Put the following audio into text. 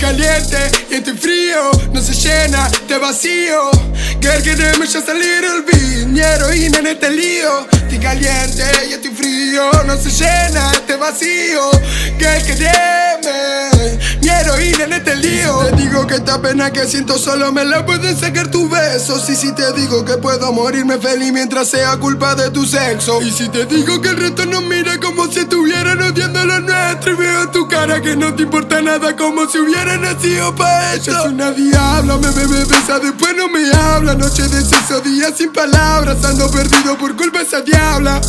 caliente y estoy frío, no se llena de vacío. Girl, queremos just a little bit, mi heroína en este lío. Estoy caliente y estoy frío, no se llena este vacío. Girl, quereme, mi heroína en este lío. Te digo que esta pena que siento solo me la pueden sacar tus besos. Y si te digo que puedo morirme feliz mientras sea culpa de tu sexo. Y si te digo que el resto nos mira como si estuvieran odiando lo nuestro. Y veo en tu cara que no te importa nada, como si hubiera nacido pa' esto. Es una diabla, me besa, después no me habla. Noche de sexo, día sin palabras, ando perdido por culpa de esa diabla.